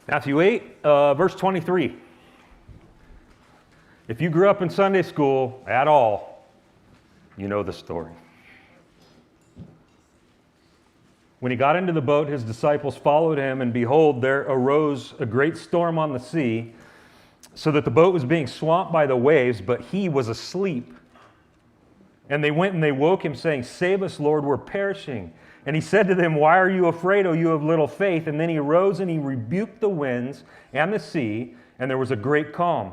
Matthew 8, verse 23. If you grew up in Sunday school at all, you know the story. When he got into the boat, his disciples followed him, and behold, there arose a great storm on the sea, so that the boat was being swamped by the waves, but he was asleep. And they went and they woke him, saying, "Save us, Lord, we're perishing." And he said to them, "Why are you afraid, O you of little faith?" And then he arose and he rebuked the winds and the sea, and there was a great calm.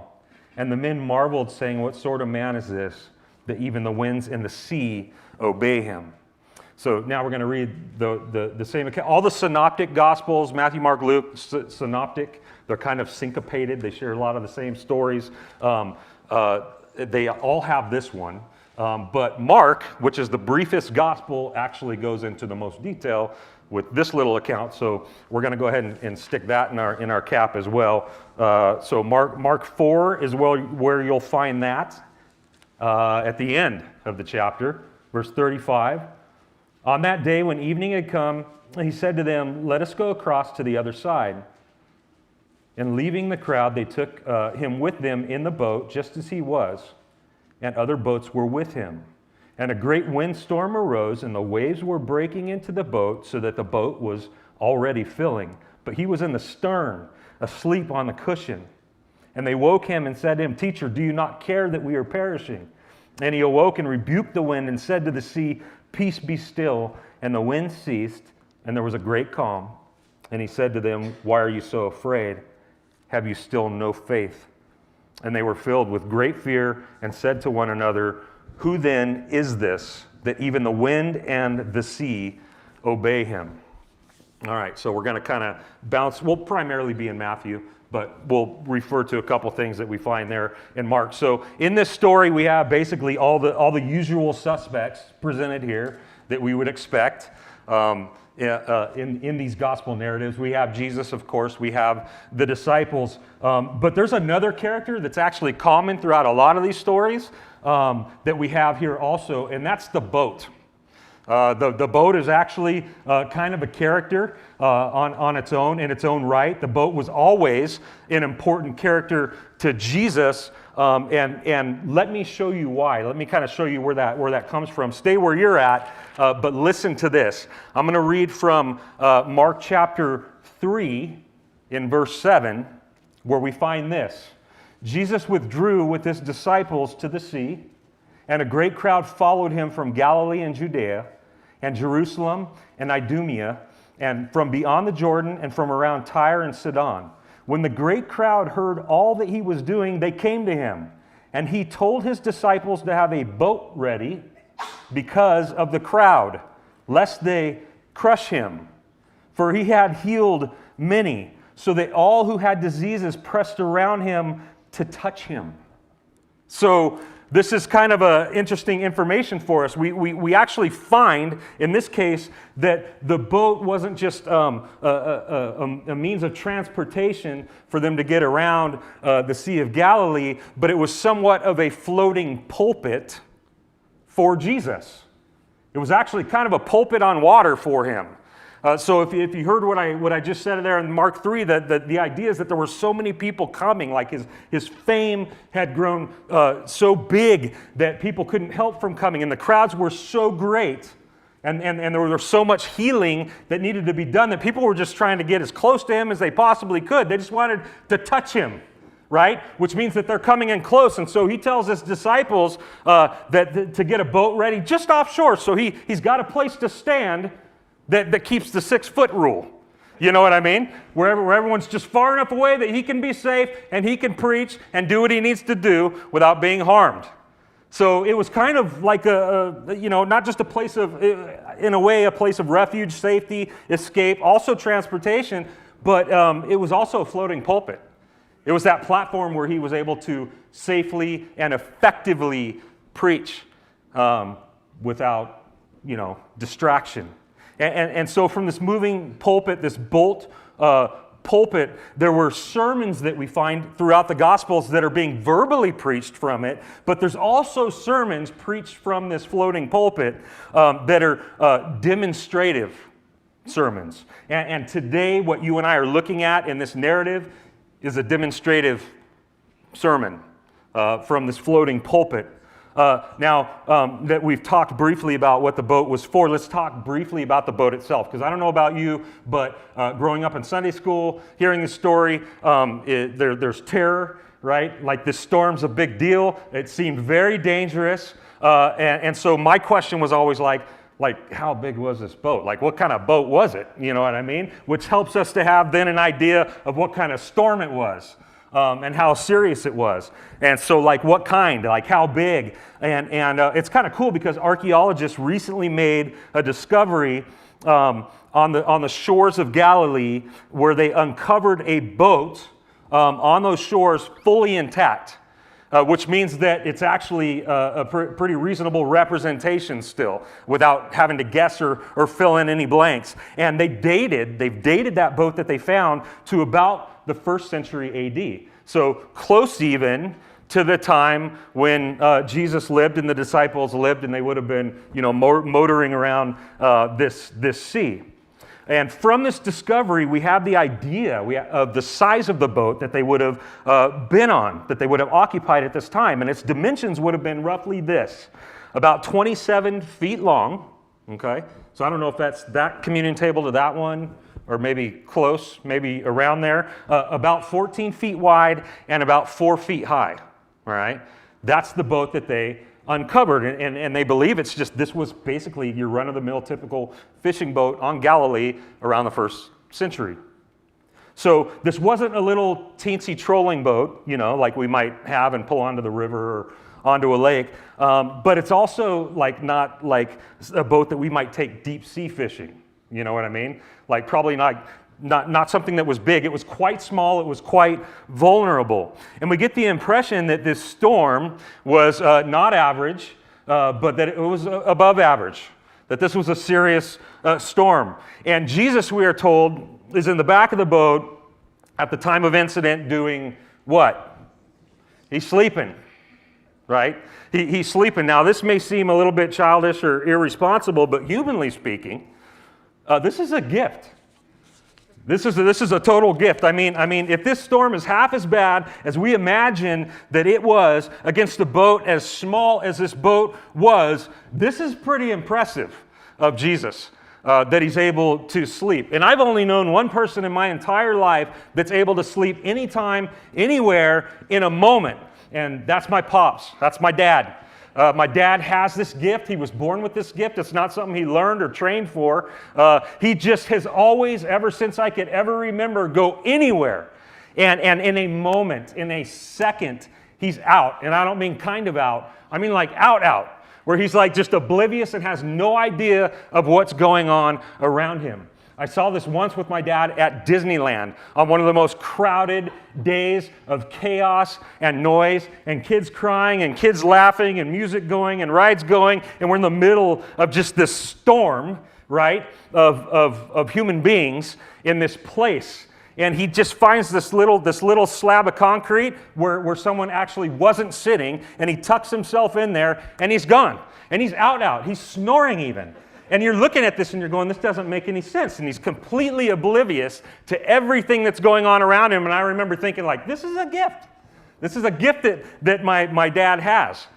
And the men marveled, saying, "What sort of man is this, that even the winds and the sea obey him?" So now we're going to read the same account. All the synoptic gospels, Matthew, Mark, Luke, synoptic, they're kind of syncopated. They share a lot of the same stories. They all have this one. But Mark, which is the briefest gospel, actually goes into the most detail with this little account. So we're going to go ahead and stick that in our cap as well. So Mark 4 is where you'll find that at the end of the chapter, verse 35. On that day when evening had come, he said to them, "Let us go across to the other side." And leaving the crowd, they took him with them in the boat, just as he was, and other boats were with him. And a great windstorm arose, and the waves were breaking into the boat, so that the boat was already filling. But he was in the stern, asleep on the cushion. And they woke him and said to him, "Teacher, do you not care that we are perishing?" And he awoke and rebuked the wind and said to the sea, "Peace, be still." And the wind ceased, and there was a great calm. And he said to them, "Why are you so afraid? Have you still no faith?" And they were filled with great fear and said to one another, "Who then is this, that even the wind and the sea obey him?" All right, so we're going to kind of bounce. We'll primarily be in Matthew, but we'll refer to a couple things that we find there in Mark. So in this story, we have basically all the usual suspects presented here that we would expect in these gospel narratives. We have Jesus, of course. We have the disciples. But there's another character that's actually common throughout a lot of these stories that we have here also, and that's the boat. The boat is actually kind of a character on its own, in its own right. The boat was always an important character to Jesus, and let me show you why. Let me kind of show you where that comes from. Stay where you're at, but listen to this. I'm going to read from Mark chapter 3 in verse 7, where we find this. Jesus withdrew with his disciples to the sea, and a great crowd followed him from Galilee and Judea, and Jerusalem and Idumea, and from beyond the Jordan, and from around Tyre and Sidon. When the great crowd heard all that he was doing, they came to him, and he told his disciples to have a boat ready because of the crowd, lest they crush him. For he had healed many, so that all who had diseases pressed around him to touch him. So this is kind of interesting information for us. We actually find, in this case, that the boat wasn't just a means of transportation for them to get around the Sea of Galilee, but it was somewhat of a floating pulpit for Jesus. It was actually kind of a pulpit on water for him. So if you heard what I just said there in Mark 3, the idea is that there were so many people coming, like his fame had grown so big that people couldn't help from coming, and the crowds were so great, and there was so much healing that needed to be done that people were just trying to get as close to him as they possibly could. They just wanted to touch him, right? Which means that they're coming in close, and so he tells his disciples that to get a boat ready just offshore, so he's got a place to stand that keeps the 6-foot rule. You know what I mean? Where everyone's just far enough away that he can be safe and he can preach and do what he needs to do without being harmed. So it was kind of like not just a place of, in a way, a place of refuge, safety, escape, also transportation, but it was also a floating pulpit. It was that platform where he was able to safely and effectively preach without, distraction. And so from this moving pulpit, this bolt pulpit, there were sermons that we find throughout the Gospels that are being verbally preached from it, but there's also sermons preached from this floating pulpit that are demonstrative sermons. And today, what you and I are looking at in this narrative is a demonstrative sermon from this floating pulpit. Now that we've talked briefly about what the boat was for, let's talk briefly about the boat itself. Because I don't know about you, but growing up in Sunday school, hearing this story, there's terror, right? Like this storm's a big deal. It seemed very dangerous. And so my question was always like, how big was this boat? Like, what kind of boat was it? You know what I mean? Which helps us to have then an idea of what kind of storm it was. And how serious it was. And so, like, what kind? Like, how big? And it's kind of cool because archaeologists recently made a discovery on the shores of Galilee where they uncovered a boat on those shores fully intact, which means that it's actually a pretty reasonable representation still without having to guess or fill in any blanks. And they've dated that boat that they found to about the 1st century AD. So close even to the time when Jesus lived and the disciples lived, and they would have been, motoring around this sea. And from this discovery, we have the idea of the size of the boat that they would have been on, that they would have occupied at this time. And its dimensions would have been roughly this, about 27 feet long, okay? So I don't know if that's that communion table to that one, or maybe close, maybe around there, about 14 feet wide and about 4 feet high, all right? That's the boat that they uncovered, and they believe this was basically your run-of-the-mill typical fishing boat on Galilee around the 1st century. So this wasn't a little teensy trolling boat, like we might have and pull onto the river or onto a lake, but it's also not like a boat that we might take deep sea fishing. You know what I mean? Like probably not something that was big. It was quite small. It was quite vulnerable. And we get the impression that this storm was not average, but that it was above average, that this was a serious storm. And Jesus, we are told, is in the back of the boat at the time of incident doing what? He's sleeping, right? He's sleeping. Now, this may seem a little bit childish or irresponsible, but humanly speaking, this is a gift. This is a total gift. I mean, if this storm is half as bad as we imagine that it was against a boat as small as this boat was, this is pretty impressive of Jesus, that he's able to sleep. And I've only known one person in my entire life that's able to sleep anytime, anywhere, in a moment. And that's my pops. That's my dad. My dad has this gift. He was born with this gift. It's not something he learned or trained for. He just has always, ever since I could ever remember, go anywhere. And in a moment, in a second, he's out. And I don't mean kind of out. I mean like out, where he's like just oblivious and has no idea of what's going on around him. I saw this once with my dad at Disneyland on one of the most crowded days of chaos and noise and kids crying and kids laughing and music going and rides going, and we're in the middle of just this storm, right, of human beings in this place. And he just finds this little slab of concrete where someone actually wasn't sitting, and he tucks himself in there, and he's gone. And he's out. He's snoring even. And you're looking at this and you're going, this doesn't make any sense. And he's completely oblivious to everything that's going on around him. And I remember thinking, this is a gift. This is a gift that my dad has.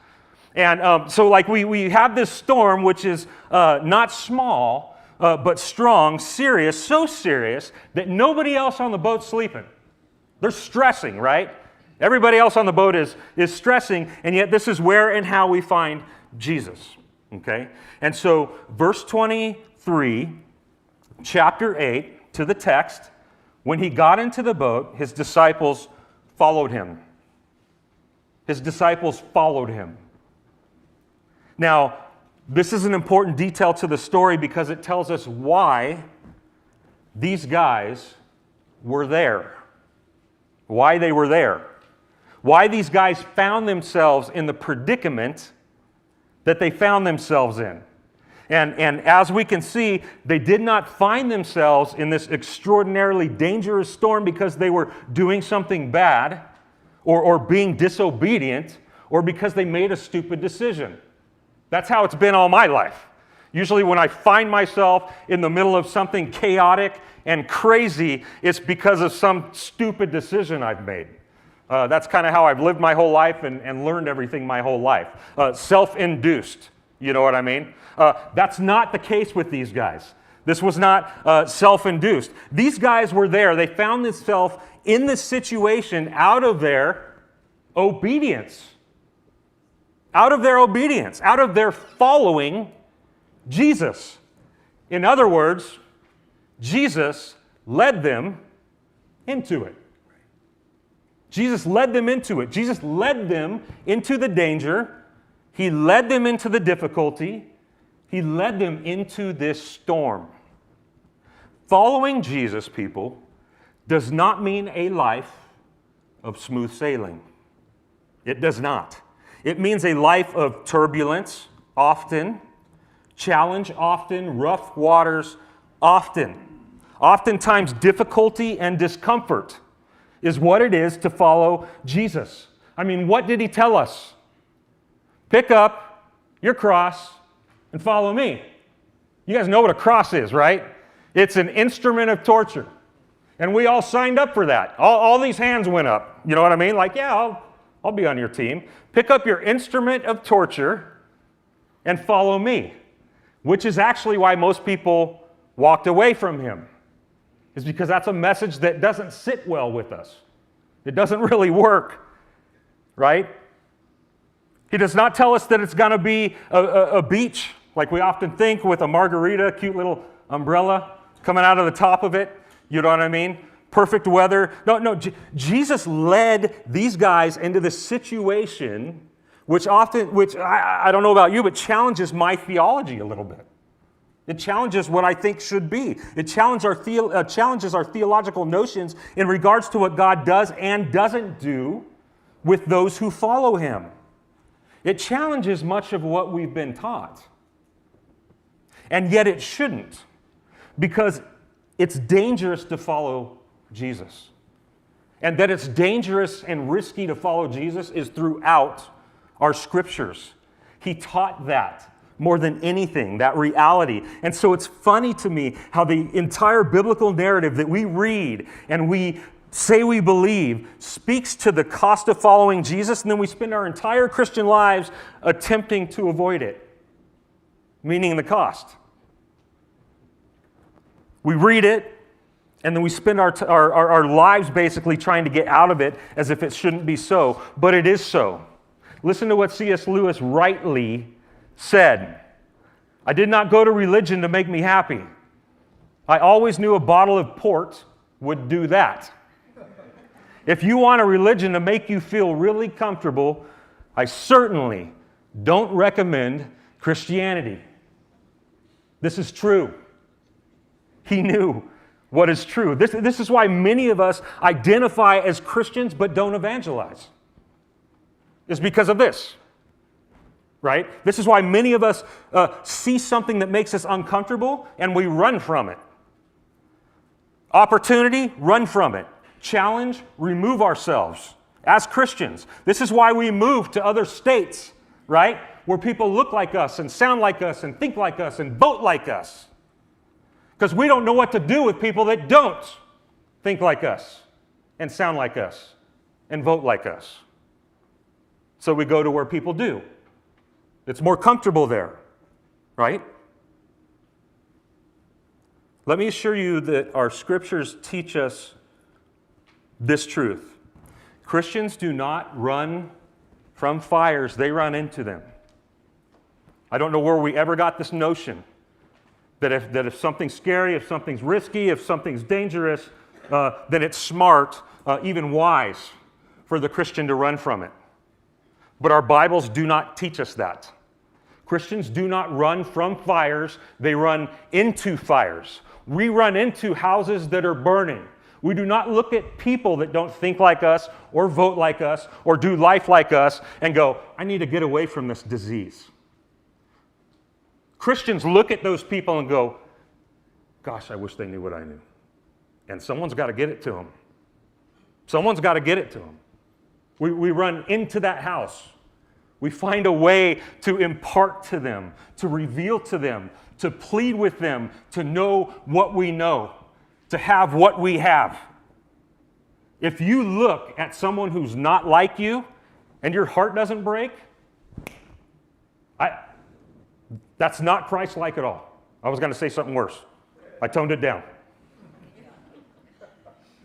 And so we have this storm, which is not small, but strong, serious, so serious that nobody else on the boat's sleeping. They're stressing, right? Everybody else on the boat is stressing, and yet this is where and how we find Jesus. Okay? And so, verse 23, chapter 8, to the text, when he got into the boat, his disciples followed him. His disciples followed him. Now, this is an important detail to the story because it tells us why these guys were there. Why they were there. Why these guys found themselves in the predicament that they found themselves in. And as we can see, they did not find themselves in this extraordinarily dangerous storm because they were doing something bad or being disobedient or because they made a stupid decision. That's how it's been all my life. Usually when I find myself in the middle of something chaotic and crazy, it's because of some stupid decision I've made. That's kind of how I've lived my whole life and learned everything my whole life. Self-induced, you know what I mean? That's not the case with these guys. This was not self-induced. These guys were there. They found themselves in this situation out of their obedience. Out of their obedience, out of their following Jesus. In other words, Jesus led them into it. Jesus led them into it. Jesus led them into the danger. He led them into the difficulty. He led them into this storm. Following Jesus, people, does not mean a life of smooth sailing. It does not. It means a life of turbulence, often, challenge, often, rough waters, often. Oftentimes, difficulty and discomfort is what it is to follow Jesus. I mean, what did he tell us? Pick up your cross and follow me. You guys know what a cross is, right? It's an instrument of torture. And we all signed up for that. All these hands went up. You know what I mean? Like, yeah, I'll be on your team. Pick up your instrument of torture and follow me. Which is actually why most people walked away from him. Is because that's a message that doesn't sit well with us. It doesn't really work, right? He does not tell us that it's going to be a beach, like we often think, with a margarita, cute little umbrella coming out of the top of it. You know what I mean? Perfect weather. No, Jesus led these guys into this situation which I don't know about you, but challenges my theology a little bit. It challenges what I think should be. It challenges our theological notions in regards to what God does and doesn't do with those who follow him. It challenges much of what we've been taught. And yet it shouldn't, because it's dangerous to follow Jesus. And that it's dangerous and risky to follow Jesus is throughout our scriptures. He taught that more than anything, that reality. And so it's funny to me how the entire biblical narrative that we read and we say we believe speaks to the cost of following Jesus, and then we spend our entire Christian lives attempting to avoid it, meaning the cost. We read it, and then we spend our lives basically trying to get out of it as if it shouldn't be so, but it is so. Listen to what C.S. Lewis rightly said. "I did not go to religion to make me happy. I always knew a bottle of port would do that. If you want a religion to make you feel really comfortable, I certainly don't recommend Christianity." This is true. He knew what is true. This is why many of us identify as Christians but don't evangelize. It's because of this, right? This is why many of us see something that makes us uncomfortable and we run from it. Opportunity, run from it. Challenge, remove ourselves as Christians. This is why we move to other states, right? Where people look like us and sound like us and think like us and vote like us. Because we don't know what to do with people that don't think like us and sound like us and vote like us. So we go to where people do. It's more comfortable there, right? Let me assure you that our scriptures teach us this truth. Christians do not run from fires, they run into them. I don't know where we ever got this notion that if something's scary, if something's risky, if something's dangerous, then it's smart, even wise, for the Christian to run from it. But our Bibles do not teach us that. Christians do not run from fires, they run into fires. We run into houses that are burning. We do not look at people that don't think like us or vote like us or do life like us and go, I need to get away from this disease. Christians look at those people and go, gosh, I wish they knew what I knew. And someone's got to get it to them. Someone's got to get it to them. We run into that house We find a way to impart to them, to reveal to them, to plead with them, to know what we know, to have what we have. If you look at someone who's not like you and your heart doesn't break, that's not Christ-like at all. I was going to say something worse. I toned it down.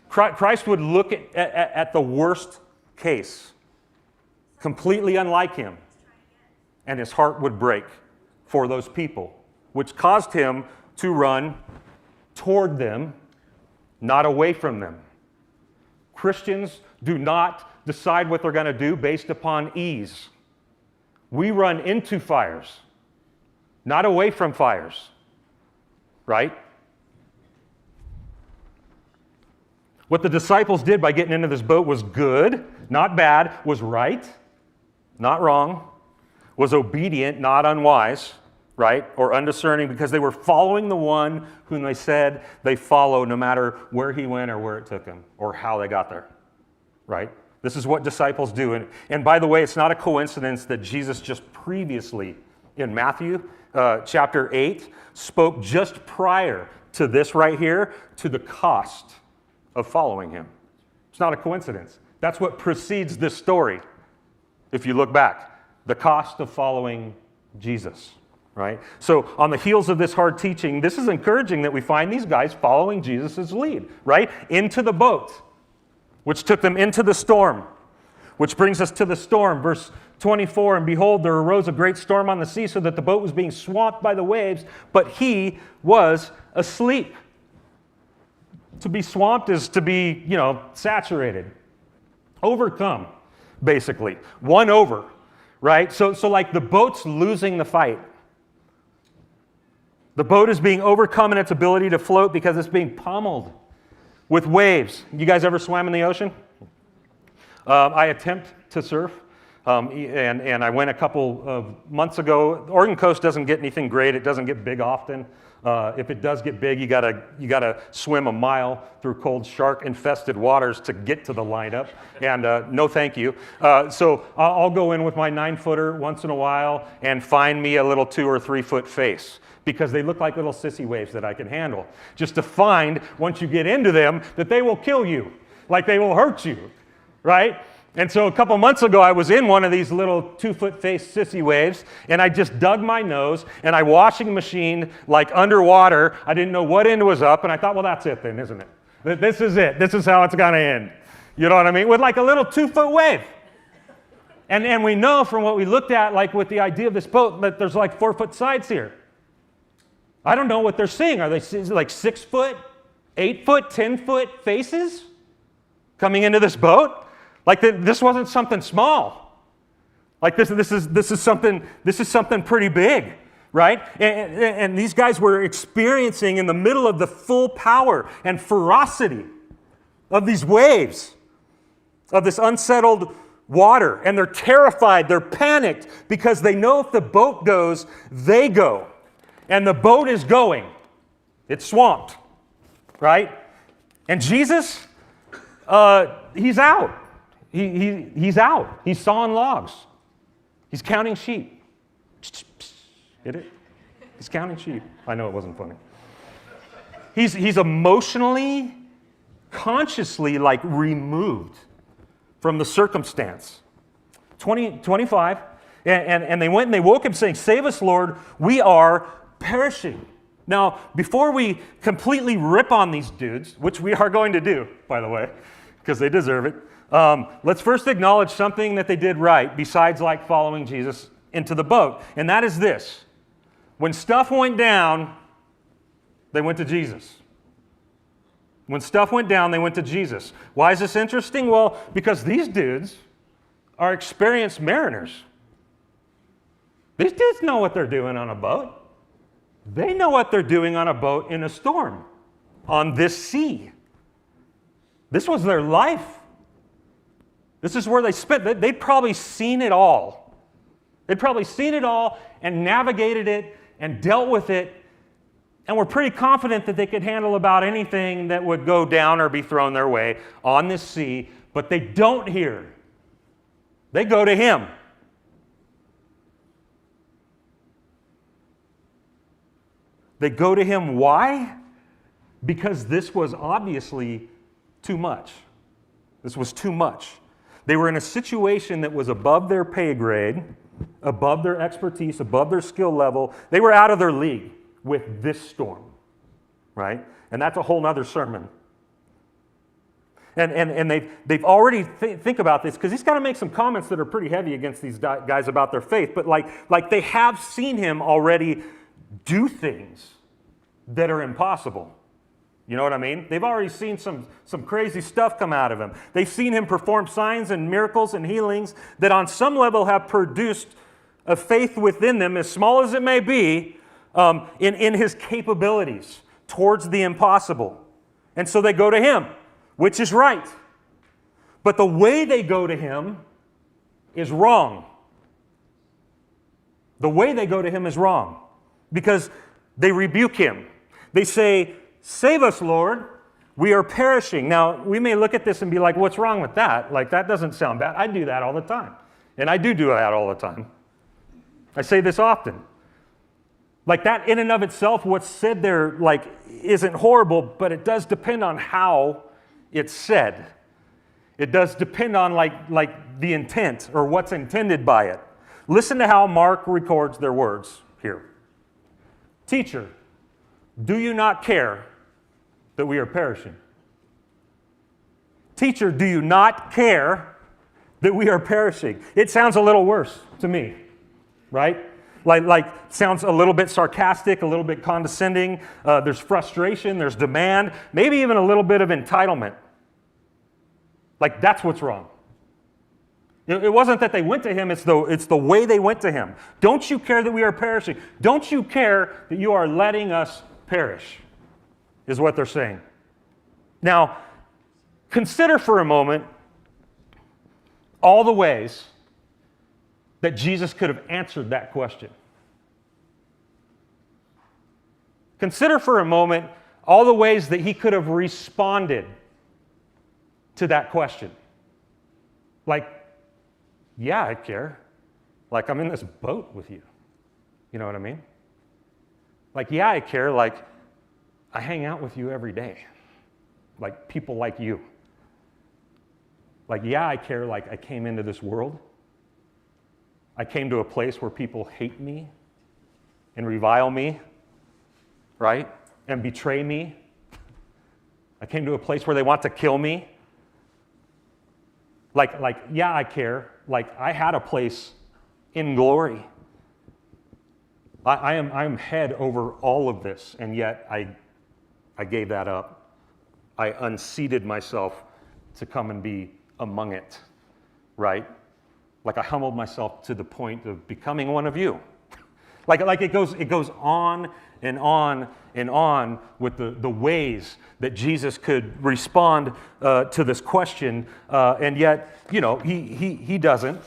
Christ would look at the worst case, completely unlike him, and his heart would break for those people, which caused him to run toward them, not away from them. Christians do not decide what they're going to do based upon ease. We run into fires, not away from fires, right? What the disciples did by getting into this boat was good, not bad, was right, not wrong, was obedient, not unwise, right, or undiscerning, because they were following the one whom they said they follow no matter where he went or where it took him or how they got there, right? This is what disciples do. And by the way, it's not a coincidence that Jesus just previously in Matthew chapter 8 spoke just prior to this right here to the cost of following him. It's not a coincidence. That's what precedes this story. If you look back, the cost of following Jesus, right? So on the heels of this hard teaching, this is encouraging that we find these guys following Jesus' lead, right? Into the boat, which took them into the storm, which brings us to the storm. Verse 24, and behold, there arose a great storm on the sea so that the boat was being swamped by the waves, but he was asleep. To be swamped is to be, saturated, overcome, basically, won over, right? So like the boat's losing the fight. The boat is being overcome in its ability to float because it's being pummeled with waves. You guys ever swam in the ocean? I attempt to surf, and I went a couple of months ago. The Oregon coast doesn't get anything great. It doesn't get big often. If it does get big, you gotta swim a mile through cold shark-infested waters to get to the lineup. And no, thank you. So I'll go in with my 9-footer once in a while and find me a little 2 or 3 foot face, because they look like little sissy waves that I can handle. Just to find, once you get into them, that they will kill you, like they will hurt you, right? And so a couple months ago, I was in one of these little 2-foot face sissy waves, and I just dug my nose, and I washing machine like underwater. I didn't know what end was up, and I thought, well, that's it then, isn't it? This is it. This is how it's going to end. You know what I mean? With like a little 2-foot wave. And we know from what we looked at, like with the idea of this boat, that there's like 4-foot sides here. I don't know what they're seeing. Are they like 6-foot, 8-foot, 10-foot faces coming into this boat? Like this wasn't something small. Like this is something pretty big, right? And these guys were experiencing in the middle of the full power and ferocity of these waves, of this unsettled water, and they're terrified, they're panicked, because they know if the boat goes, they go. And the boat is going. It's swamped, right? And Jesus, he's out. He's out. He's sawing logs. He's counting sheep. Get it? He's counting sheep. I know it wasn't funny. He's emotionally, consciously removed from the circumstance. 25, and they went and they woke him saying, "Save us, Lord, we are perishing." Now, before we completely rip on these dudes, which we are going to do, by the way, because they deserve it, let's first acknowledge something that they did right besides following Jesus into the boat. And that is this. When stuff went down, they went to Jesus. When stuff went down, they went to Jesus. Why is this interesting? Well, because these dudes are experienced mariners. These dudes know what they're doing on a boat. They know what they're doing on a boat in a storm, on this sea. This was their life. This is where they spent. They'd probably seen it all. They'd probably seen it all and navigated it and dealt with it, and were pretty confident that they could handle about anything that would go down or be thrown their way on this sea, but they don't here. They go to him. They go to him, why? Because this was obviously too much. This was too much. They were in a situation that was above their pay grade, above their expertise, above their skill level. They were out of their league with this storm, right? And that's a whole nother sermon. And they've already think about this, because he's got to make some comments that are pretty heavy against these guys about their faith. But like they have seen him already do things that are impossible. You know what I mean? They've already seen some crazy stuff come out of him. They've seen him perform signs and miracles and healings that on some level have produced a faith within them, as small as it may be, in his capabilities towards the impossible. And so they go to him, which is right. But the way they go to him is wrong. The way they go to him is wrong, because they rebuke him. They say, "Save us, Lord. We are perishing." Now, we may look at this and be like, what's wrong with that? Like, that doesn't sound bad. I do that all the time. And I do that all the time. I say this often. Like, that in and of itself, what's said there, like, isn't horrible, but it does depend on how it's said. It does depend on, like the intent, or what's intended by it. Listen to how Mark records their words here. "Teacher, do you not care that we are perishing?" Teacher, do you not care that we are perishing? It sounds a little worse to me, right? Like sounds a little bit sarcastic, a little bit condescending. There's frustration, there's demand, maybe even a little bit of entitlement. Like, that's what's wrong. It wasn't that they went to him, it's the way they went to him. Don't you care that we are perishing? Don't you care that you are letting us perish? Is what they're saying. Now, consider for a moment all the ways that Jesus could have answered that question. Consider for a moment all the ways that he could have responded to that question. Like, yeah, I care. Like, I'm in this boat with you. You know what I mean? Like, yeah, I care. Like, I hang out with you every day. Like, people like you. Like, yeah, I care. Like, I came into this world. I came to a place where people hate me and revile me, right? And betray me. I came to a place where they want to kill me. Like, yeah, I care. Like, I had a place in glory. I'm head over all of this, and yet I gave that up. I unseated myself to come and be among it, right? Like, I humbled myself to the point of becoming one of you. Like it goes on and on and on with the ways that Jesus could respond to this question, and yet, you know, he doesn't.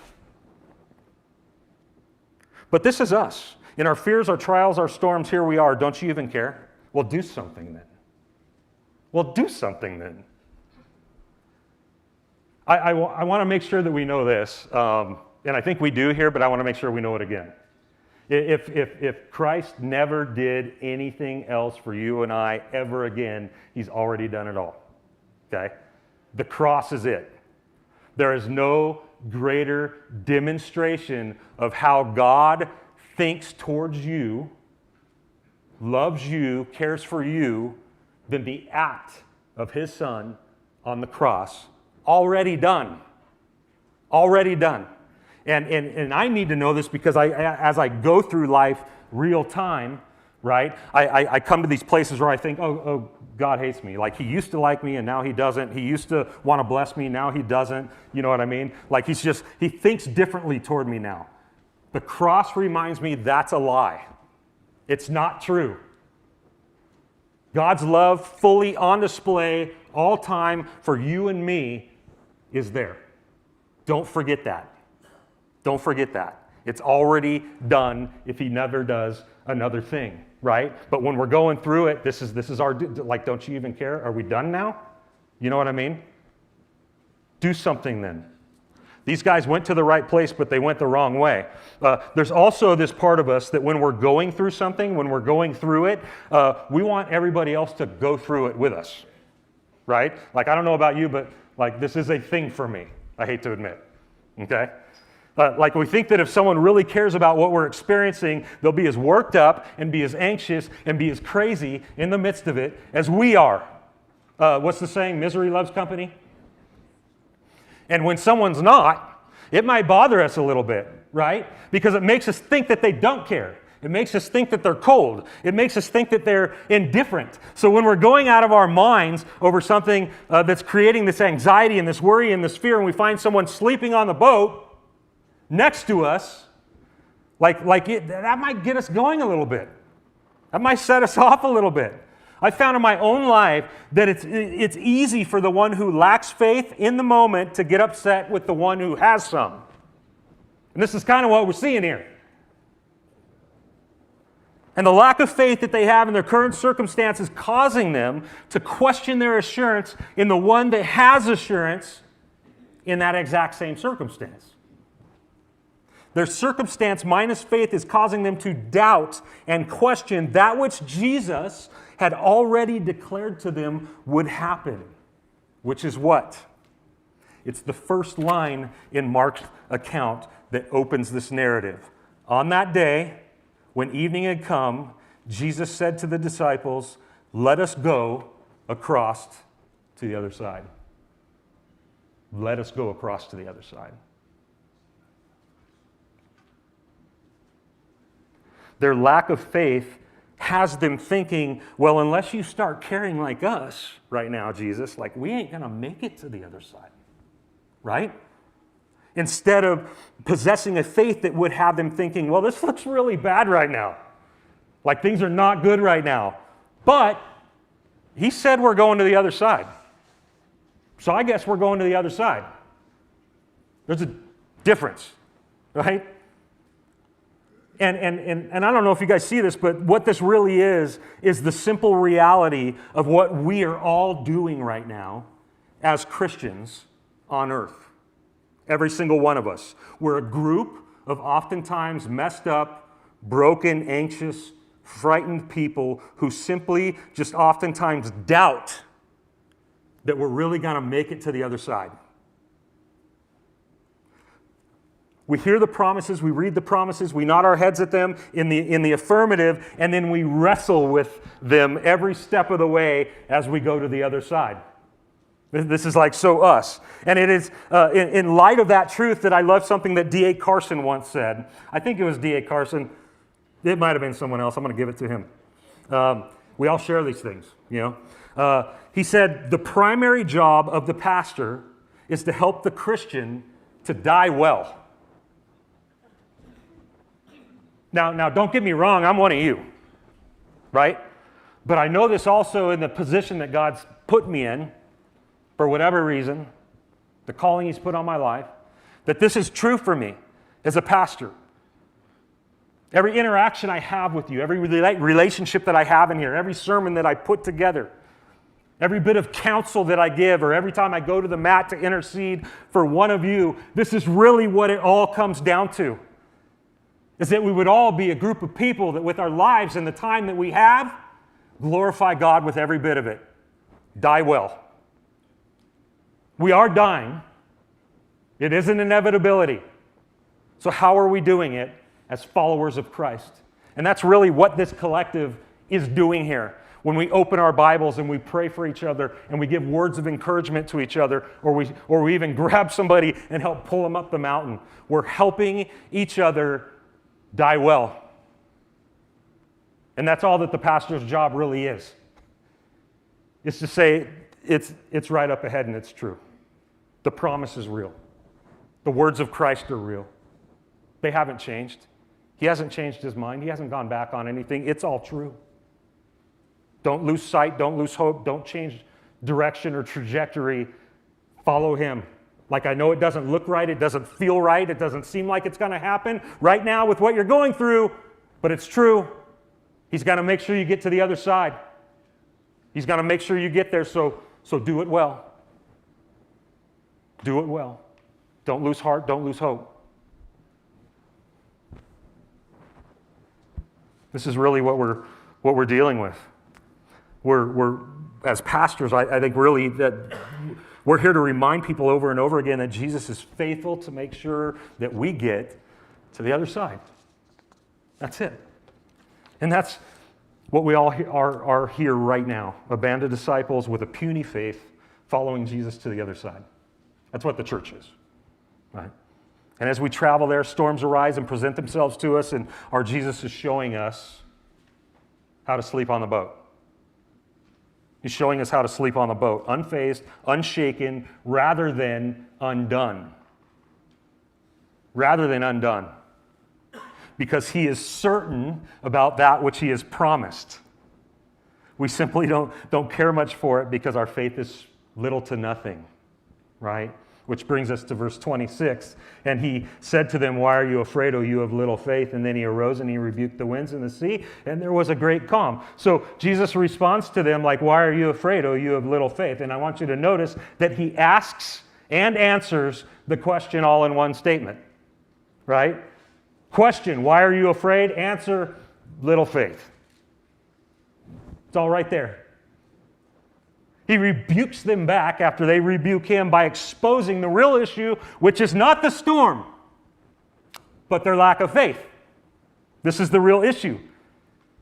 But this is us. In our fears, our trials, our storms, here we are. Don't you even care? Well, do something then. Well, do something then. I want to make sure that we know this, and I think we do here, but I want to make sure we know it again. If Christ never did anything else for you and I ever again, he's already done it all, okay? The cross is it. There is no greater demonstration of how God thinks towards you, loves you, cares for you, than the act of his Son on the cross. Already done. Already done. And I need to know this because as I go through life real time, right, I come to these places where I think, oh, God hates me. Like, he used to like me and now he doesn't. He used to want to bless me, now he doesn't. You know what I mean? Like, he thinks differently toward me now. The cross reminds me that's a lie. It's not true. God's love fully on display all time for you and me is there. Don't forget that. Don't forget that. It's already done if he never does another thing, right? But when we're going through it, this is our, like, don't you even care? Are we done now? You know what I mean? Do something then. These guys went to the right place, but they went the wrong way. There's also this part of us that when we're going through something, when we're going through it, we want everybody else to go through it with us, right? Like, I don't know about you, but like, this is a thing for me, I hate to admit, okay? Like, we think that if someone really cares about what we're experiencing, they'll be as worked up and be as anxious and be as crazy in the midst of it as we are. What's the saying? Misery loves company. And when someone's not, it might bother us a little bit, right? Because it makes us think that they don't care. It makes us think that they're cold. It makes us think that they're indifferent. So when we're going out of our minds over something that's creating this anxiety and this worry and this fear, and we find someone sleeping on the boat next to us, that might get us going a little bit. That might set us off a little bit. I found in my own life that it's easy for the one who lacks faith in the moment to get upset with the one who has some. And this is kind of what we're seeing here. And the lack of faith that they have in their current circumstances causing them to question their assurance in the one that has assurance in that exact same circumstance. Their circumstance minus faith is causing them to doubt and question that which Jesus had already declared to them would happen, which is what? It's the first line in Mark's account that opens this narrative. On that day, when evening had come, Jesus said to the disciples, "Let us go across to the other side." Let us go across to the other side. Their lack of faith has them thinking, well, unless you start caring like us right now, Jesus, like we ain't going to make it to the other side, right? Instead of possessing a faith that would have them thinking, well, this looks really bad right now. Like things are not good right now. But he said we're going to the other side. So I guess we're going to the other side. There's a difference, right? And I don't know if you guys see this, but what this really is the simple reality of what we are all doing right now as Christians on earth. Every single one of us. We're a group of oftentimes messed up, broken, anxious, frightened people who simply just oftentimes doubt that we're really going to make it to the other side. We hear the promises, we read the promises, we nod our heads at them in the affirmative, and then we wrestle with them every step of the way as we go to the other side. This is like so us. And it is in light of that truth that I love something that D.A. Carson once said. I think it was D.A. Carson. It might have been someone else. I'm going to give it to him. We all share these things, you know. He said, the primary job of the pastor is to help the Christian to die well. Now, don't get me wrong, I'm one of you, right? But I know this also in the position that God's put me in, for whatever reason, the calling He's put on my life, that this is true for me as a pastor. Every interaction I have with you, every relationship that I have in here, every sermon that I put together, every bit of counsel that I give, or every time I go to the mat to intercede for one of you, this is really what it all comes down to. Is that we would all be a group of people that with our lives and the time that we have, glorify God with every bit of it. Die well. We are dying. It is an inevitability. So how are we doing it as followers of Christ? And that's really what this collective is doing here. When we open our Bibles and we pray for each other and we give words of encouragement to each other, or we even grab somebody and help pull them up the mountain, we're helping each other die well. And that's all that the pastor's job really is to say it's right up ahead and it's true. The promise is real. The words of Christ are real. They haven't changed. He hasn't changed his mind. He hasn't gone back on anything. It's all true. Don't lose sight. Don't lose hope. Don't change direction or trajectory. Follow him. Like, I know it doesn't look right, it doesn't feel right, it doesn't seem like it's going to happen right now with what you're going through, but it's true. He's got to make sure you get to the other side. He's got to make sure you get there, so do it well. Do it well. Don't lose heart, don't lose hope. This is really what we're dealing with. We're as pastors, I think really that we're here to remind people over and over again that Jesus is faithful to make sure that we get to the other side. That's it. And that's what we all are here right now, a band of disciples with a puny faith following Jesus to the other side. That's what the church is, right? And as we travel there, storms arise and present themselves to us, and our Jesus is showing us how to sleep on the boat. He's showing us how to sleep on the boat, unfazed, unshaken, rather than undone. Rather than undone. Because he is certain about that which he has promised. We simply don't care much for it because our faith is little to nothing, right? Which brings us to verse 26. And he said to them, "Why are you afraid, O you of little faith?" And then he arose and he rebuked the winds and the sea, and there was a great calm. So Jesus responds to them like, "Why are you afraid, O you of little faith?" And I want you to notice that he asks and answers the question all in one statement, right? Question, why are you afraid? Answer, little faith. It's all right there. He rebukes them back after they rebuke him by exposing the real issue, which is not the storm, but their lack of faith. This is the real issue.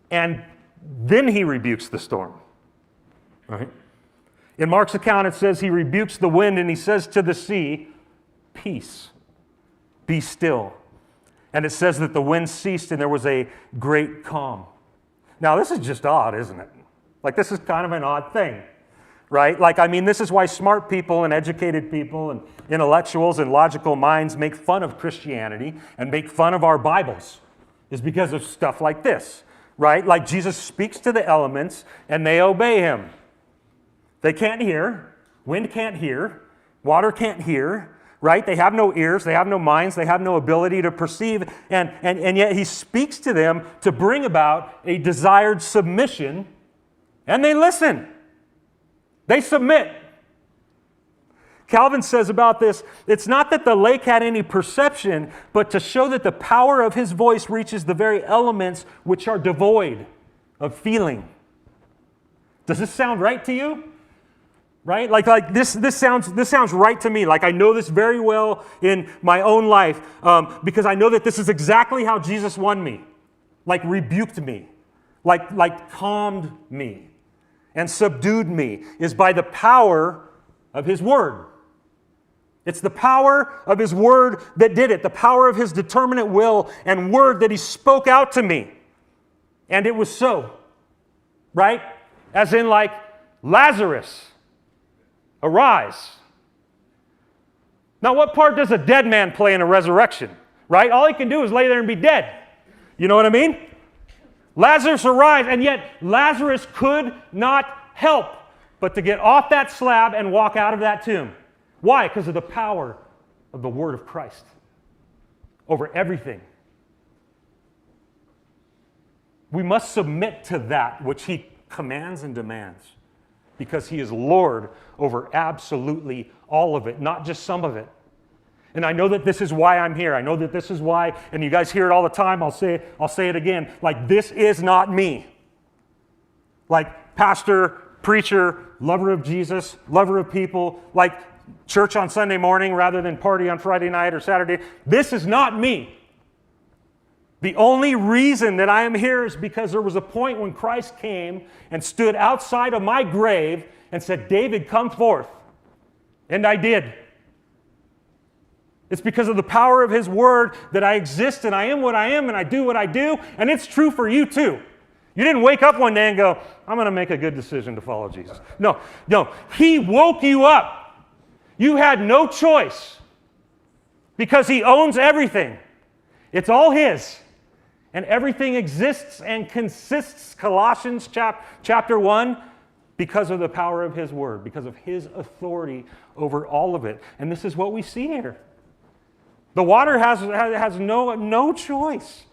And then he rebukes the storm. Right? In Mark's account, it says he rebukes the wind and he says to the sea, "Peace, be still." And it says that the wind ceased and there was a great calm. Now, this is just odd, isn't it? Like, this is kind of an odd thing. Right? Like, I mean, this is why smart people and educated people and intellectuals and logical minds make fun of Christianity and make fun of our Bibles, is because of stuff like this, right? Like, Jesus speaks to the elements and they obey him. They can't hear. Wind can't hear. Water can't hear, right? They have no ears. They have no minds. They have no ability to perceive. And yet he speaks to them to bring about a desired submission, and they listen. They submit. Calvin says about this, it's not that the lake had any perception, but to show that the power of his voice reaches the very elements which are devoid of feeling. Does this sound right to you? Right? Like this sounds right to me. Like, I know this very well in my own life because I know that this is exactly how Jesus won me. Like, rebuked me. Like calmed me. And subdued me, is by the power of his word. It's the power of his word that did it, the power of his determinate will and word that he spoke out to me. And it was so, right? As in, like, Lazarus, arise. Now, what part does a dead man play in a resurrection, right? All he can do is lay there and be dead. You know what I mean? Lazarus arise, and yet Lazarus could not help but to get off that slab and walk out of that tomb. Why? Because of the power of the word of Christ over everything. We must submit to that which he commands and demands because he is Lord over absolutely all of it, not just some of it. And I know that this is why I'm here. I know that this is why, and you guys hear it all the time. I'll say it again. Like, this is not me. Like, pastor, preacher, lover of Jesus, lover of people, like church on Sunday morning rather than party on Friday night or Saturday. This is not me. The only reason that I am here is because there was a point when Christ came and stood outside of my grave and said, "David, come forth." And I did. It's because of the power of his word that I exist and I am what I am and I do what I do. And it's true for you too. You didn't wake up one day and go, "I'm going to make a good decision to follow Jesus." No. He woke you up. You had no choice because he owns everything. It's all his. And everything exists and consists, Colossians chapter 1, because of the power of his word, because of his authority over all of it. And this is what we see here. The water has no choice.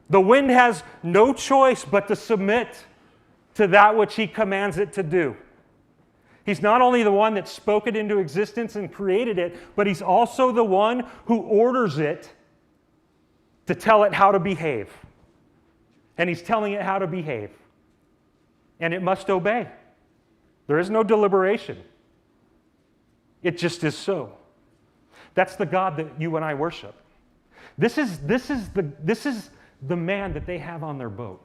The wind has no choice but to submit to that which he commands it to do. He's not only the one that spoke it into existence and created it, but he's also the one who orders it to tell it how to behave. And he's telling it how to behave. And it must obey. There is no deliberation. It just is so. That's the God that you and I worship. This is the man that they have on their boat.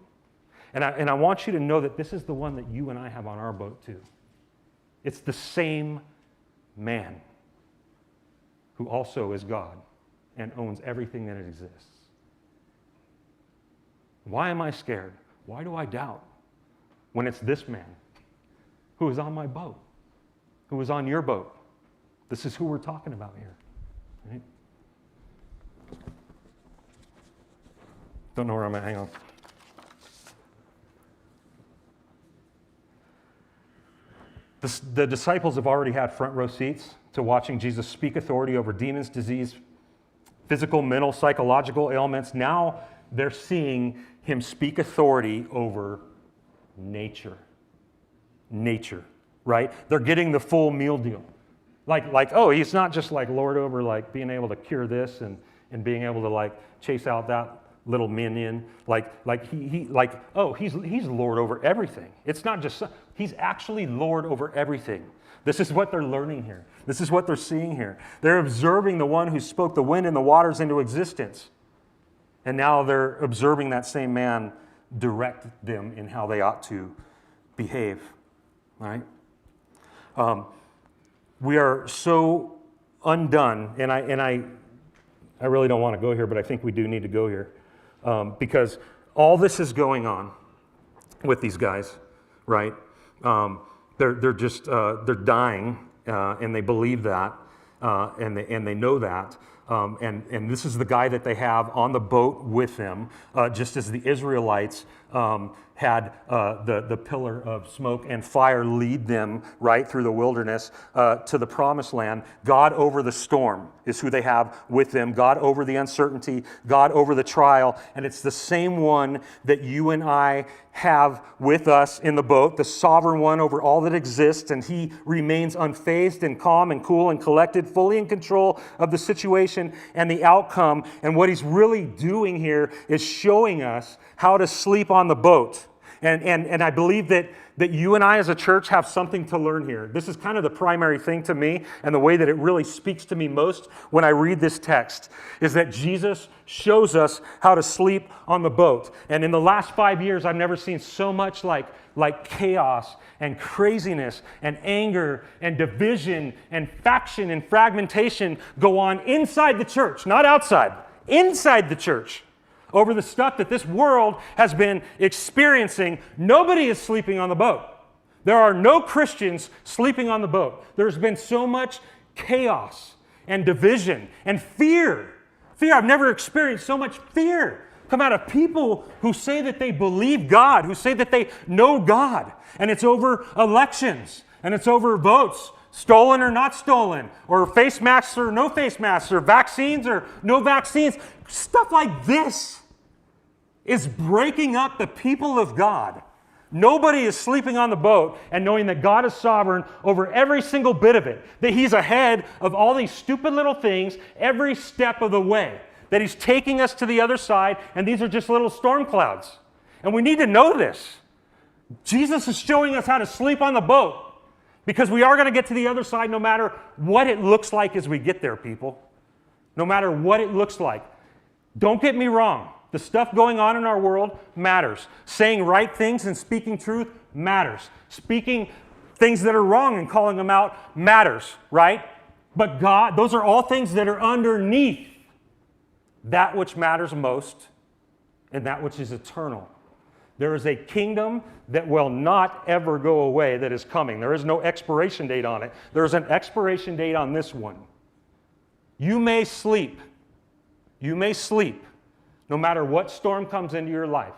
And I want you to know that this is the one that you and I have on our boat too. It's the same man who also is God and owns everything that exists. Why am I scared? Why do I doubt when it's this man who is on my boat, who is on your boat? This is who we're talking about here. Right? Don't know where I'm at. Hang on. The disciples have already had front row seats to watching Jesus speak authority over demons, disease, physical, mental, psychological ailments. Now they're seeing him speak authority over nature. Nature, right? They're getting the full meal deal. Like, oh, he's not just like Lord over like being able to cure this and being able to like chase out that little minion. He's Lord over everything. It's not just, he's actually Lord over everything. This is what they're learning here. This is what they're seeing here. They're observing the one who spoke the wind and the waters into existence. And now they're observing that same man direct them in how they ought to behave. Right? We are so undone, and I really don't want to go here, but I think we do need to go here because all this is going on with these guys, right? They're dying, and they believe that, and they know that. And this is the guy that they have on the boat with them, just as the Israelites had the pillar of smoke and fire lead them right through the wilderness to the promised land. God over the storm is who they have with them. God over the uncertainty, God over the trial. And it's the same one that you and I have with us in the boat, the sovereign one over all that exists, and he remains unfazed and calm and cool and collected, fully in control of the situation and the outcome. And what he's really doing here is showing us how to sleep on the boat. And I believe that you and I as a church have something to learn here. This is kind of the primary thing to me, and the way that it really speaks to me most when I read this text is that Jesus shows us how to sleep on the boat. And in the last 5 years, I've never seen so much like chaos and craziness and anger and division and faction and fragmentation go on inside the church, not outside, inside the church. Over the stuff that this world has been experiencing. Nobody is sleeping on the boat. There are no Christians sleeping on the boat. There's been so much chaos and division and fear. Fear. I've never experienced so much fear come out of people who say that they believe God, who say that they know God. And it's over elections, and it's over votes, stolen or not stolen, or face masks or no face masks, or vaccines or no vaccines. Stuff like this is breaking up the people of God. Nobody is sleeping on the boat and knowing that God is sovereign over every single bit of it, that he's ahead of all these stupid little things every step of the way, that he's taking us to the other side, and these are just little storm clouds. And we need to know this. Jesus is showing us how to sleep on the boat, because we are going to get to the other side no matter what it looks like as we get there, people. No matter what it looks like. Don't get me wrong. The stuff going on in our world matters. Saying right things and speaking truth matters. Speaking things that are wrong and calling them out matters, right? But God, those are all things that are underneath that which matters most and that which is eternal. There is a kingdom that will not ever go away that is coming. There is no expiration date on it. There is an expiration date on this one. You may sleep. You may sleep no matter what storm comes into your life.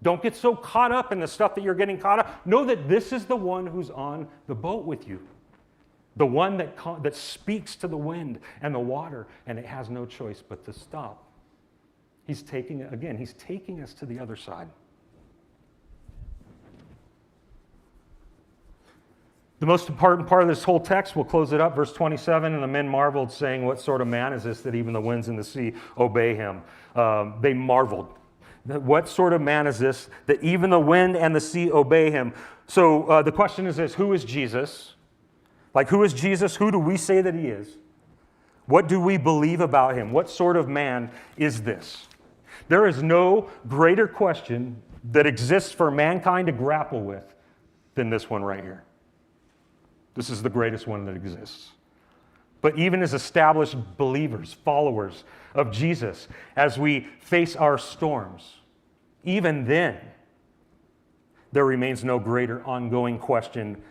Don't get so caught up in the stuff that you're getting caught up. Know that this is the one who's on the boat with you. The one that speaks to the wind and the water, and it has no choice but to stop. He's taking us to the other side. The most important part of this whole text, we'll close it up, verse 27, and the men marveled, saying, what sort of man is this that even the winds and the sea obey him? They marveled. What sort of man is this that even the wind and the sea obey him? So the question is this, who is Jesus? Like, who is Jesus? Who do we say that he is? What do we believe about him? What sort of man is this? There is no greater question that exists for mankind to grapple with than this one right here. This is the greatest one that exists. But even as established believers, followers of Jesus, as we face our storms, even then, there remains no greater ongoing question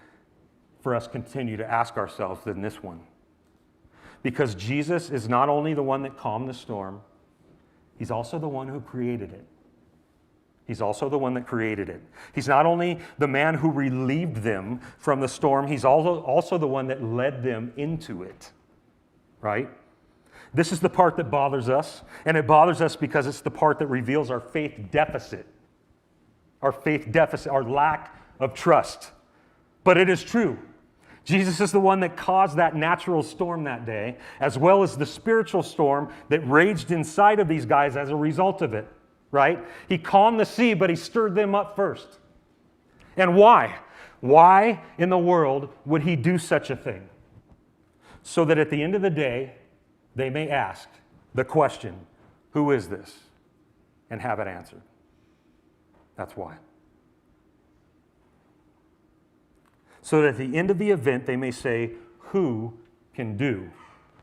for us to continue to ask ourselves than this one. Because Jesus is not only the one that calmed the storm, he's also the one who created it. He's also the one that created it. He's not only the man who relieved them from the storm, he's also the one that led them into it, right? This is the part that bothers us, and it bothers us because it's the part that reveals our faith deficit, our lack of trust. But it is true. Jesus is the one that caused that natural storm that day, as well as the spiritual storm that raged inside of these guys as a result of it. Right? He calmed the sea, but he stirred them up first. And why? Why in the world would he do such a thing? So that at the end of the day, they may ask the question, who is this? And have it answered. That's why. So that at the end of the event, they may say, who can do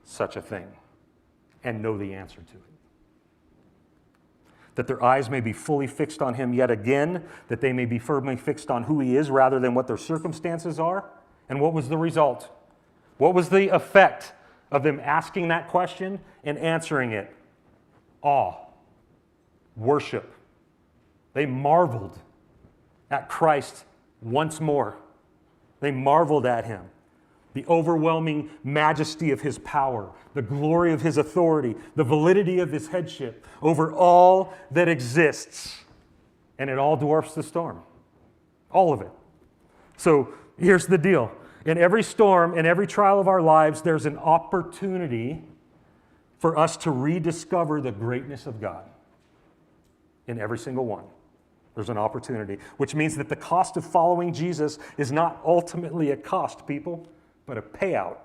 such a thing? And know the answer to it. That their eyes may be fully fixed on him yet again, that they may be firmly fixed on who he is rather than what their circumstances are. And what was the result? What was the effect of them asking that question and answering it? Awe, worship. They marveled at Christ once more. They marveled at him. The overwhelming majesty of his power, the glory of his authority, the validity of his headship over all that exists. And it all dwarfs the storm. All of it. So here's the deal. In every storm, in every trial of our lives, there's an opportunity for us to rediscover the greatness of God. In every single one. There's an opportunity. Which means that the cost of following Jesus is not ultimately a cost, people, but a payout.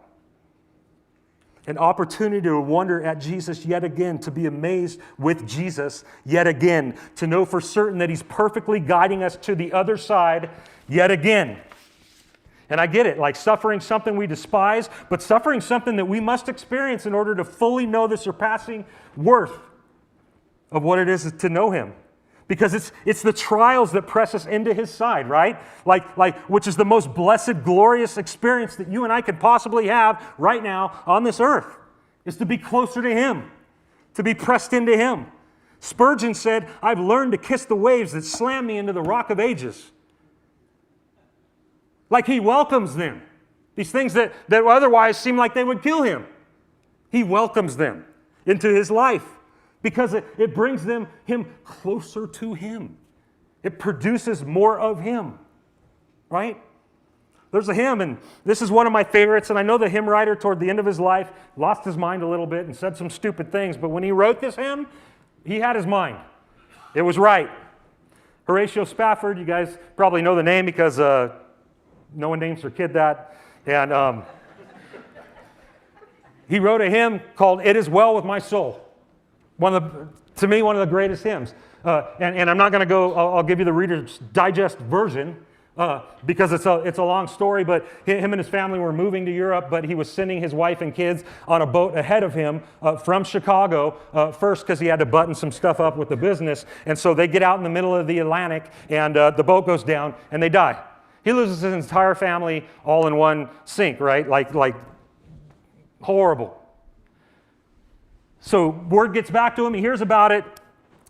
An opportunity to wonder at Jesus yet again, to be amazed with Jesus yet again, to know for certain that he's perfectly guiding us to the other side yet again. And I get it, like suffering something we despise, but suffering something that we must experience in order to fully know the surpassing worth of what it is to know him. Because it's the trials that press us into his side, right? Like which is the most blessed, glorious experience that you and I could possibly have right now on this earth, is to be closer to him, to be pressed into him. Spurgeon said, I've learned to kiss the waves that slam me into the rock of ages. Like he welcomes them. These things that otherwise seem like they would kill him. He welcomes them into his life. Because it brings him closer to him. It produces more of him, right? There's a hymn, and this is one of my favorites, and I know the hymn writer toward the end of his life lost his mind a little bit and said some stupid things, but when he wrote this hymn, he had his mind. It was right. Horatio Spafford, you guys probably know the name because no one names their kid that, and he wrote a hymn called It Is Well With My Soul. To me, one of the greatest hymns. And I'm not going to go, I'll give you the Reader's Digest version because it's a long story, but him and his family were moving to Europe, but he was sending his wife and kids on a boat ahead of him from Chicago first because he had to button some stuff up with the business. And so they get out in the middle of the Atlantic and the boat goes down and they die. He loses his entire family all in one sink, right? Like horrible. So word gets back to him. He hears about it.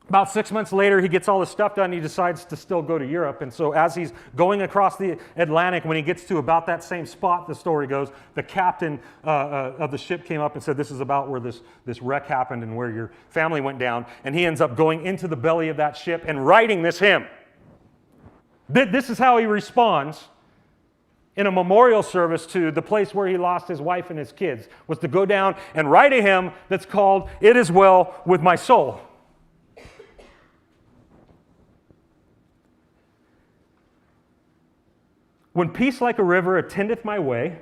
About 6 months later, he gets all his stuff done. He decides to still go to Europe. And so as he's going across the Atlantic, when he gets to about that same spot, the story goes, the captain of the ship came up and said, this is about where this wreck happened and where your family went down. And he ends up going into the belly of that ship and writing this hymn. This is how he responds in a memorial service to the place where he lost his wife and his kids, was to go down and write a hymn that's called "It Is Well With My Soul." When peace like a river attendeth my way,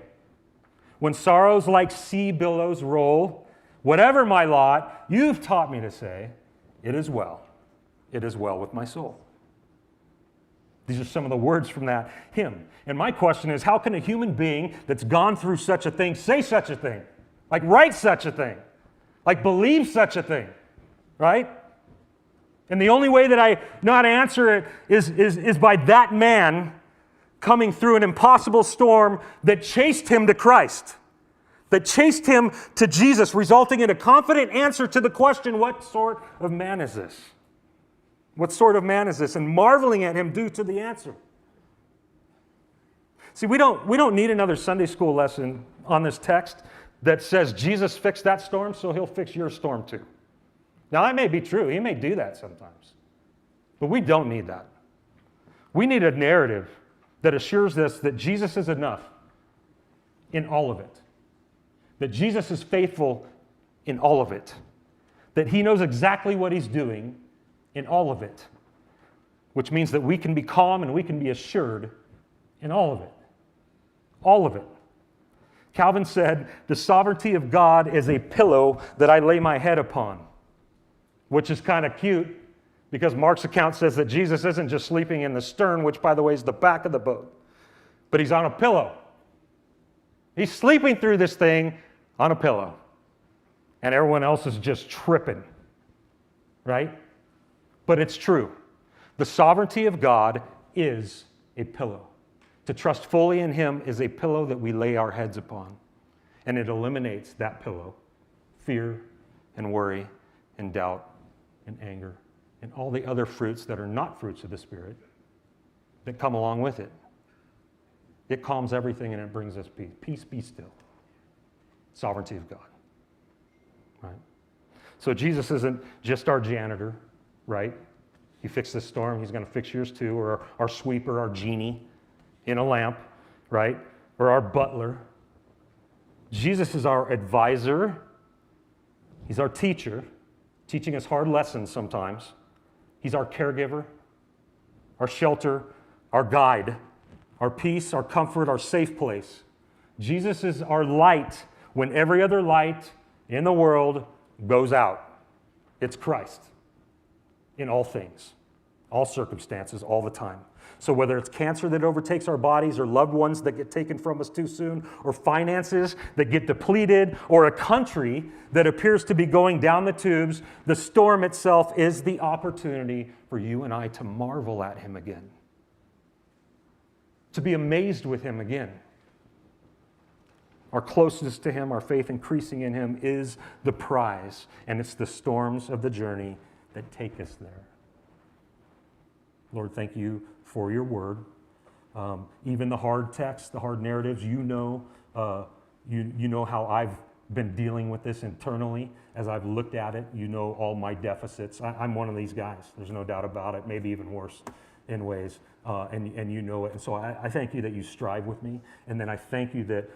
when sorrows like sea billows roll, whatever my lot, you've taught me to say, it is well with my soul. These are some of the words from that hymn. And my question is, how can a human being that's gone through such a thing say such a thing? Like write such a thing? Like believe such a thing? Right? And the only way that I know how to answer it is by that man coming through an impossible storm that chased him to Christ, that chased him to Jesus, resulting in a confident answer to the question, what sort of man is this? What sort of man is this? And marveling at him due to the answer. See, we don't need another Sunday school lesson on this text that says Jesus fixed that storm, so he'll fix your storm too. Now, that may be true. He may do that sometimes. But we don't need that. We need a narrative that assures us that Jesus is enough in all of it. That Jesus is faithful in all of it. That he knows exactly what he's doing in all of it. Which means that we can be calm and we can be assured in all of it. All of it. Calvin said, the sovereignty of God is a pillow that I lay my head upon. Which is kind of cute, because Mark's account says that Jesus isn't just sleeping in the stern, which, by the way, is the back of the boat, but he's on a pillow. He's sleeping through this thing on a pillow, and everyone else is just tripping, right? But it's true. The sovereignty of God is a pillow. To trust fully in him is a pillow that we lay our heads upon, and it eliminates that pillow, fear and worry and doubt and anger, and all the other fruits that are not fruits of the Spirit that come along with it. It calms everything and it brings us peace. Peace, be still. Sovereignty of God. Right? So Jesus isn't just our janitor, right? He fixed this storm, he's going to fix yours too, or our sweeper, our genie in a lamp, right? Or our butler. Jesus is our advisor. He's our teacher, teaching us hard lessons sometimes. He's our caregiver, our shelter, our guide, our peace, our comfort, our safe place. Jesus is our light when every other light in the world goes out. It's Christ in all things, all circumstances, all the time. So whether it's cancer that overtakes our bodies, or loved ones that get taken from us too soon, or finances that get depleted, or a country that appears to be going down the tubes, the storm itself is the opportunity for you and I to marvel at him again, to be amazed with him again. Our closeness to him, our faith increasing in him is the prize, and it's the storms of the journey that take us there. Lord, thank you for your word. Even the hard texts, the hard narratives, you know how I've been dealing with this internally as I've looked at it. You know all my deficits. I'm one of these guys. There's no doubt about it, maybe even worse in ways, and you know it. And so I thank you that you strive with me, and then I thank you that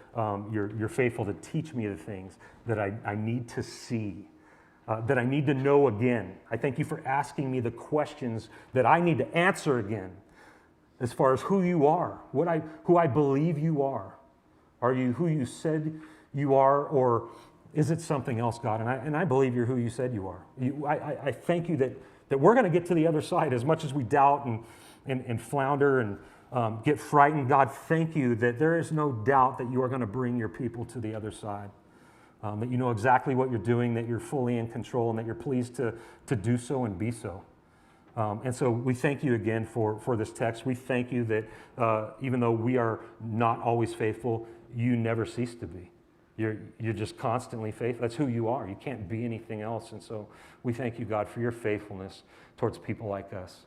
you're faithful to teach me the things that I need to see, that I need to know again. I thank you for asking me the questions that I need to answer again, as far as who you are, who I believe you are. Are you who you said you are, or is it something else, God? And I believe you're who you said you are. I thank you that we're going to get to the other side, as much as we doubt and flounder and get frightened. God, thank you that there is no doubt that you are going to bring your people to the other side, that you know exactly what you're doing, that you're fully in control, and that you're pleased to do so and be so. And so we thank you again for this text. We thank you that even though we are not always faithful, you never cease to be. You're just constantly faithful. That's who you are. You can't be anything else. And so we thank you, God, for your faithfulness towards people like us.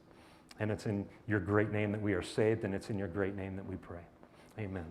And it's in your great name that we are saved, and it's in your great name that we pray. Amen.